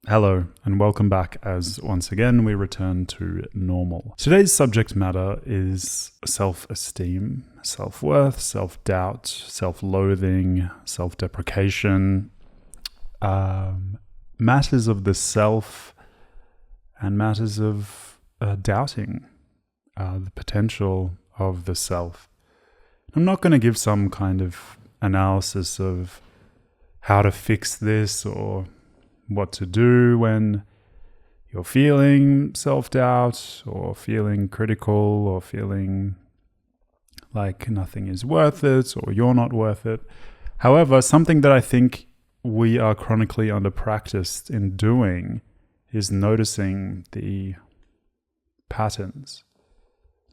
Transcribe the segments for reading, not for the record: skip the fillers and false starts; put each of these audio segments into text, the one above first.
Hello, and welcome back as once again we return to normal. Today's subject matter is self-esteem, self-worth, self-doubt, self-loathing, self-deprecation, matters of the self and matters of doubting the potential of the self. I'm not going to give some kind of analysis of how to fix this or what to do when you're feeling self-doubt or feeling critical or feeling like nothing is worth it or you're not worth it. However, something that I think we are chronically under-practiced in doing is noticing the patterns,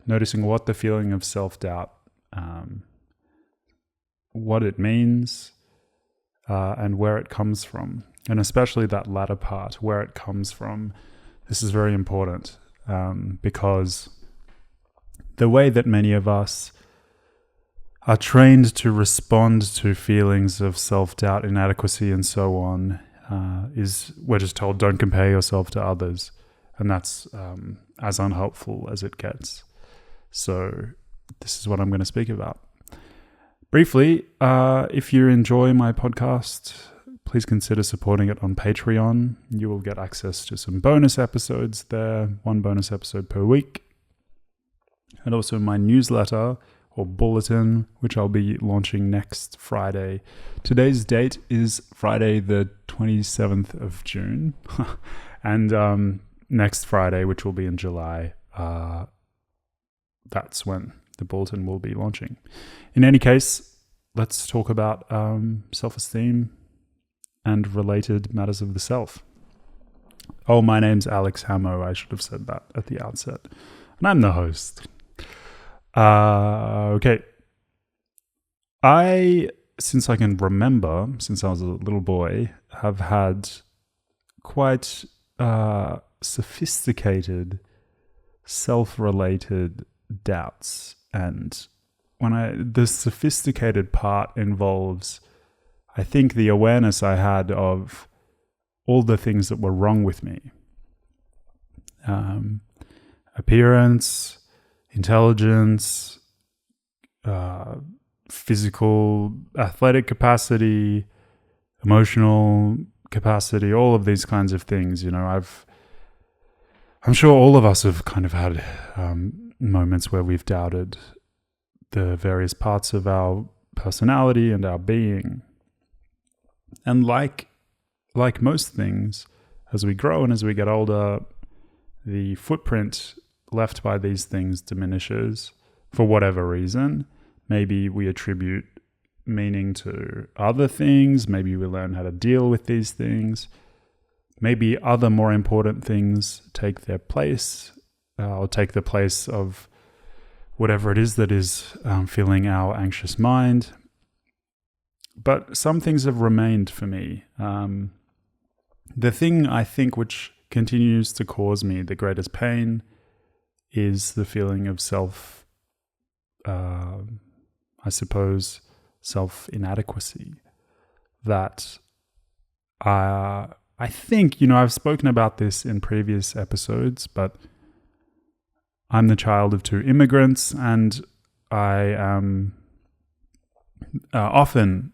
noticing what the feeling of self-doubt, what it means, and where it comes from. And especially that latter part, where it comes from. This is very important because the way that many of us are trained to respond to feelings of self-doubt, inadequacy, and so on is we're just told, don't compare yourself to others. And that's as unhelpful as it gets. So this is what I'm going to speak about. Briefly, if you enjoy my podcast, please consider supporting it on Patreon. You will get access to some bonus episodes there, one bonus episode per week. And also my newsletter or bulletin, which I'll be launching next Friday. Today's date is Friday the 27th of June. And next Friday, which will be in July, that's when the bulletin will be launching. In any case, let's talk about self-esteem and related matters of the self. Oh, my name's Alex Hamo. I should have said that at the outset. And I'm the host. Okay. Since I can remember, since I was a little boy, have had quite sophisticated self-related doubts. And the sophisticated part involves, I think, the awareness I had of all the things that were wrong with me. Appearance, intelligence, physical, athletic capacity, emotional capacity, all of these kinds of things. You know, I'm sure all of us have kind of had moments where we've doubted the various parts of our personality and our being. And like most things, as we grow and as we get older, the footprint left by these things diminishes for whatever reason. Maybe we attribute meaning to other things. Maybe we learn how to deal with these things. Maybe other more important things take their place, or take the place of whatever it is that is filling our anxious mind. But some things have remained for me. The thing I think which continues to cause me the greatest pain is the feeling of self-inadequacy. That I think, I've spoken about this in previous episodes, but I'm the child of two immigrants, and I am often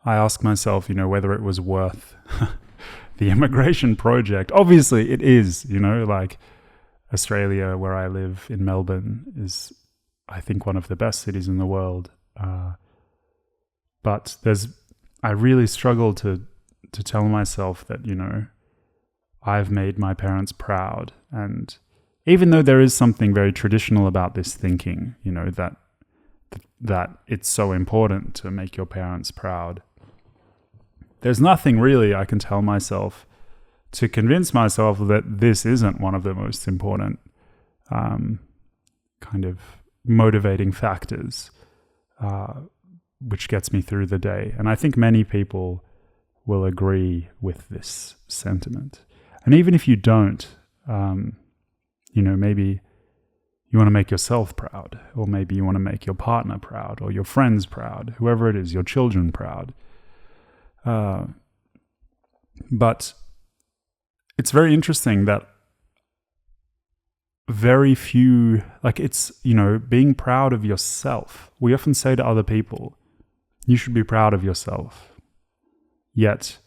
I ask myself, whether it was worth the immigration project. Obviously it is, like Australia, where I live in Melbourne, is, I think, one of the best cities in the world. But I really struggle to tell myself that, I've made my parents proud. And even though there is something very traditional about this thinking, that it's so important to make your parents proud, there's nothing really I can tell myself to convince myself that this isn't one of the most important kind of motivating factors which gets me through the day. And I think many people will agree with this sentiment. And even if you don't, maybe you want to make yourself proud, or maybe you want to make your partner proud, or your friends proud, whoever it is, your children proud. But it's very interesting that very few, like it's, being proud of yourself. We often say to other people, you should be proud of yourself. Yet,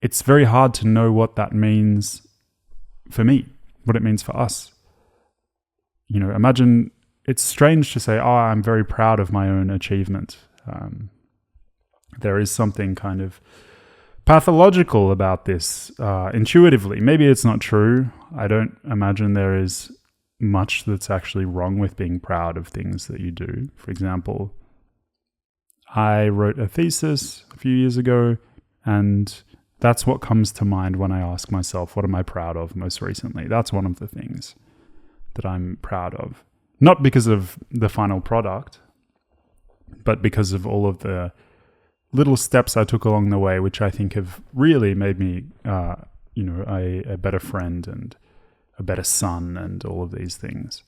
it's very hard to know what that means for me, what it means for us. Imagine it's strange to say, I'm very proud of my own achievement. There is something kind of pathological about this intuitively. Maybe it's not true. I don't imagine there is much that's actually wrong with being proud of things that you do. For example, I wrote a thesis a few years ago, and that's what comes to mind when I ask myself, what am I proud of most recently? That's one of the things that I'm proud of. Not because of the final product, but because of all of the little steps I took along the way, which I think have really made me, a better friend and a better son and all of these things.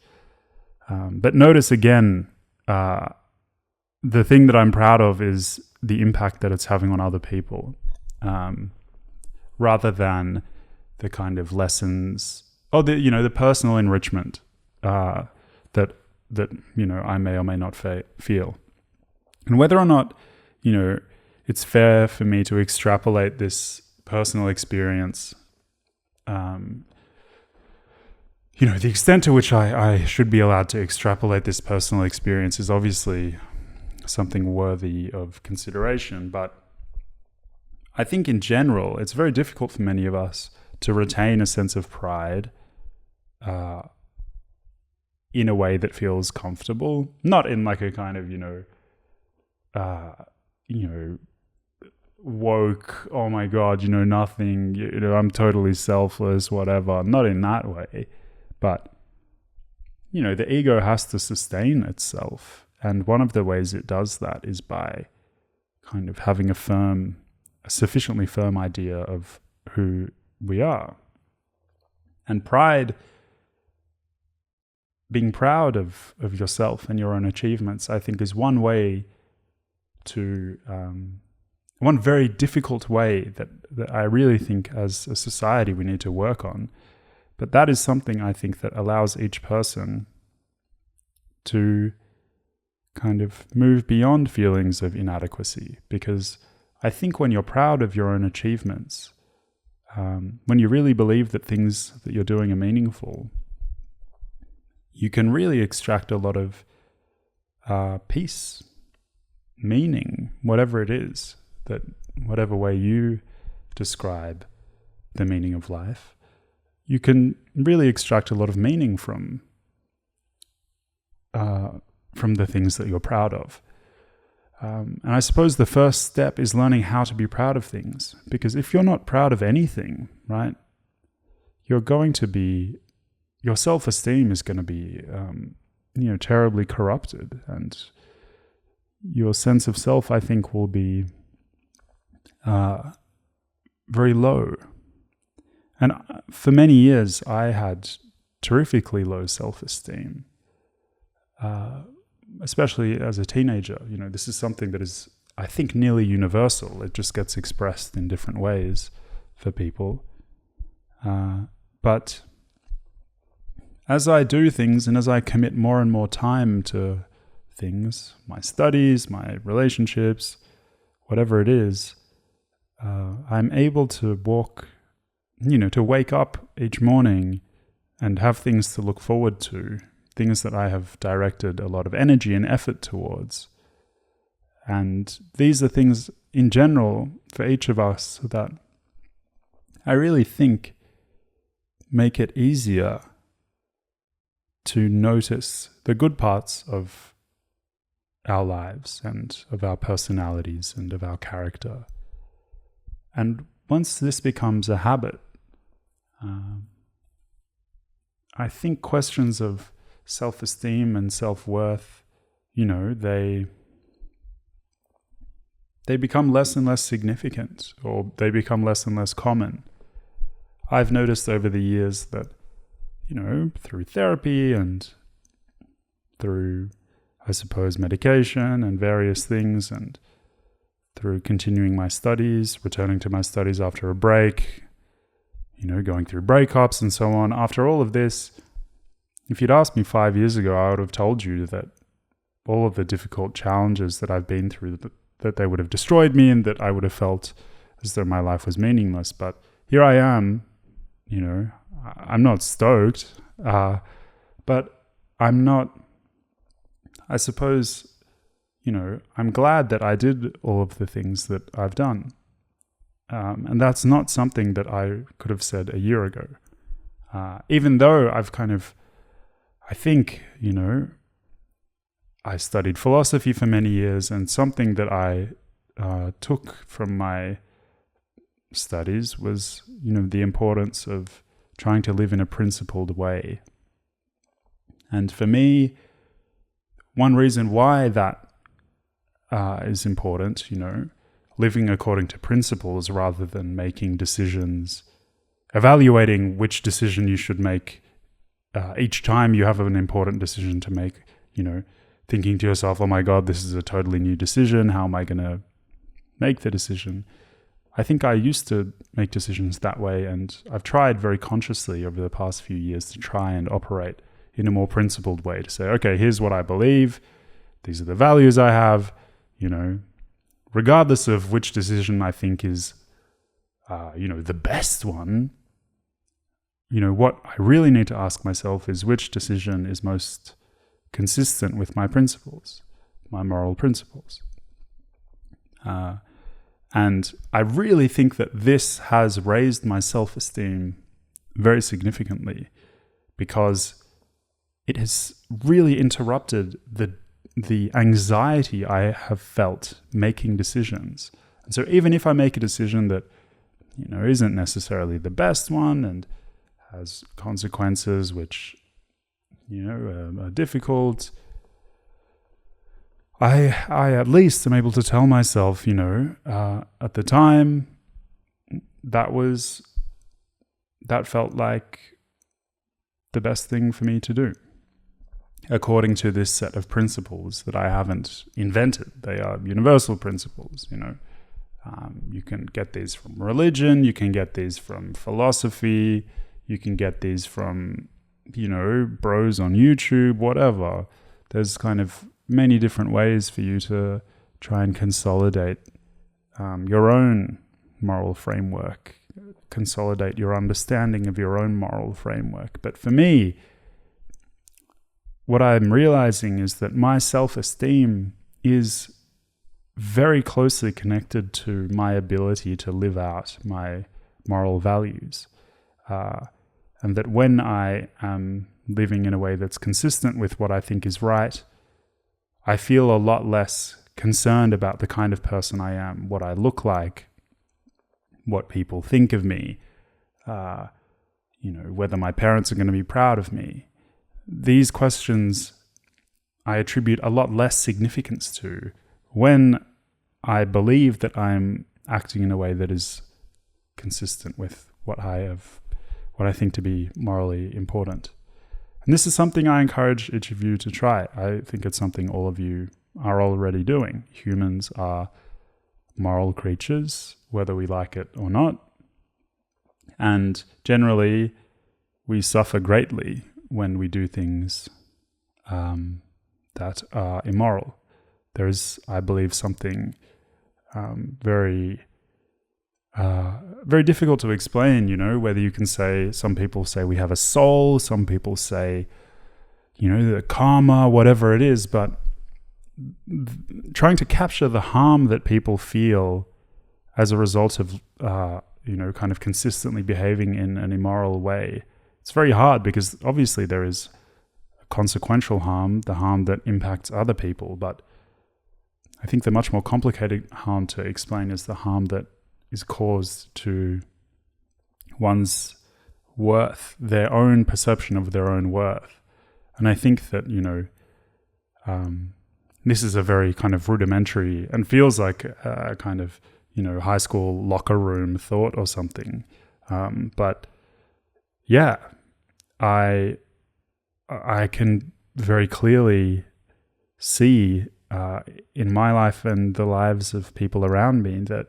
But notice again, the thing that I'm proud of is the impact that it's having on other people, rather than the kind of lessons, the personal enrichment that I may or may not feel. And whether or not, it's fair for me to extrapolate this personal experience, the extent to which I should be allowed to extrapolate this personal experience is obviously something worthy of consideration. But I think in general, it's very difficult for many of us to retain a sense of pride in a way that feels comfortable, not in like a kind of, woke, oh my God, nothing, I'm totally selfless, whatever. Not in that way. But, the ego has to sustain itself. And one of the ways it does that is by kind of having a sufficiently firm idea of who we are. And pride, being proud of yourself and your own achievements, I think is one way to, one very difficult way that I really think as a society we need to work on. But that is something I think that allows each person to kind of move beyond feelings of inadequacy. Because I think when you're proud of your own achievements, when you really believe that things that you're doing are meaningful, you can really extract a lot of peace, meaning, whatever it is, that whatever way you describe the meaning of life, you can really extract a lot of meaning from the things that you're proud of. And I suppose the first step is learning how to be proud of things. Because if you're not proud of anything, right, your self-esteem is going to be, terribly corrupted. And your sense of self, I think, will be very low. And for many years, I had terrifically low self-esteem, especially as a teenager. This is something that is, I think, nearly universal. It just gets expressed in different ways for people. But as I do things and as I commit more and more time to things, my studies, my relationships, whatever it is, I'm able to to wake up each morning and have things to look forward to, things that I have directed a lot of energy and effort towards. And these are things in general for each of us that I really think make it easier to notice the good parts of our lives and of our personalities and of our character. And once this becomes a habit, I think questions of self-esteem and self-worth, they become less and less significant, or they become less and less common. I've noticed over the years that, through therapy and through, I suppose, medication and various things, and through continuing my studies, returning to my studies after a break, going through breakups and so on. After all of this, if you'd asked me 5 years ago, I would have told you that all of the difficult challenges that I've been through, that they would have destroyed me and that I would have felt as though my life was meaningless. But here I am, I'm not stoked, but I'm not, I suppose, I'm glad that I did all of the things that I've done. And that's not something that I could have said a year ago. Even though I think, I studied philosophy for many years, and something that I took from my studies was, the importance of trying to live in a principled way. And for me, one reason why that is important, living according to principles rather than making decisions, evaluating which decision you should make each time you have an important decision to make, thinking to yourself, oh my God, this is a totally new decision. How am I going to make the decision? I think I used to make decisions that way, and I've tried very consciously over the past few years to try and operate in a more principled way, to say, okay, here's what I believe. These are the values I have, regardless of which decision I think is, the best one. What I really need to ask myself is which decision is most consistent with my principles, my moral principles. And I really think that this has raised my self-esteem very significantly, because it has really interrupted the anxiety I have felt making decisions. And so even if I make a decision that, isn't necessarily the best one and has consequences which, are difficult, I at least am able to tell myself, at the time, that felt like the best thing for me to do, according to this set of principles that I haven't invented. They are universal principles, You can get these from religion, you can get these from philosophy, you can get these from, bros on YouTube, whatever. There's kind of many different ways for you to try and consolidate your own moral framework, consolidate your understanding of your own moral framework. But for me, what I'm realizing is that my self-esteem is very closely connected to my ability to live out my moral values. And that when I am living in a way that's consistent with what I think is right, I feel a lot less concerned about the kind of person I am, what I look like, what people think of me, whether my parents are going to be proud of me. These questions I attribute a lot less significance to when I believe that I'm acting in a way that is consistent with what I think to be morally important. And this is something I encourage each of you to try. I think it's something all of you are already doing. Humans are moral creatures, whether we like it or not. And generally, we suffer greatly when we do things that are immoral. There is, I believe, something very difficult to explain, whether you can say, some people say we have a soul, some people say, the karma, whatever it is, but trying to capture the harm that people feel as a result of, kind of consistently behaving in an immoral way. It's very hard because obviously there is consequential harm, the harm that impacts other people, but I think the much more complicated harm to explain is the harm that is caused to one's worth, their own perception of their own worth. And I think that, this is a very kind of rudimentary and feels like a kind of, high school locker room thought or something. But yeah, I can very clearly see in my life and the lives of people around me that,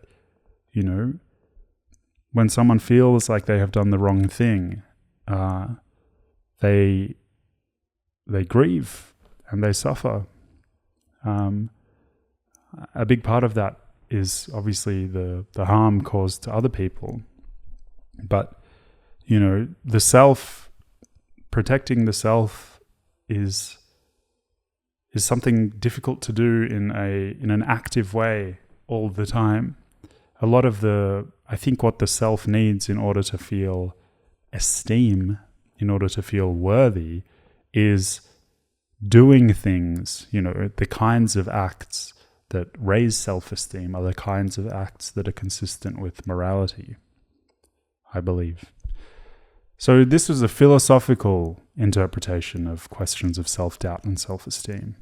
when someone feels like they have done the wrong thing, they grieve and they suffer. A big part of that is obviously the harm caused to other people. But, the self, protecting the self is something difficult to do in an active way all the time. A lot of I think what the self needs in order to feel esteem, in order to feel worthy, is doing things, the kinds of acts that raise self-esteem are the kinds of acts that are consistent with morality, I believe. So this was a philosophical interpretation of questions of self-doubt and self-esteem.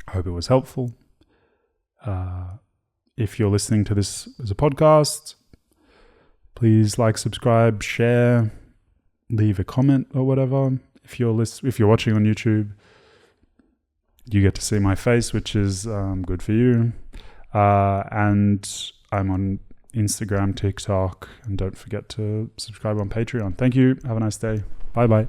I hope it was helpful. If you're listening to this as a podcast, please like, subscribe, share, leave a comment or whatever. If you're watching on YouTube, you get to see my face, which is good for you. And I'm on Instagram, TikTok, and don't forget to subscribe on Patreon. Thank you. Have a nice day. Bye-bye.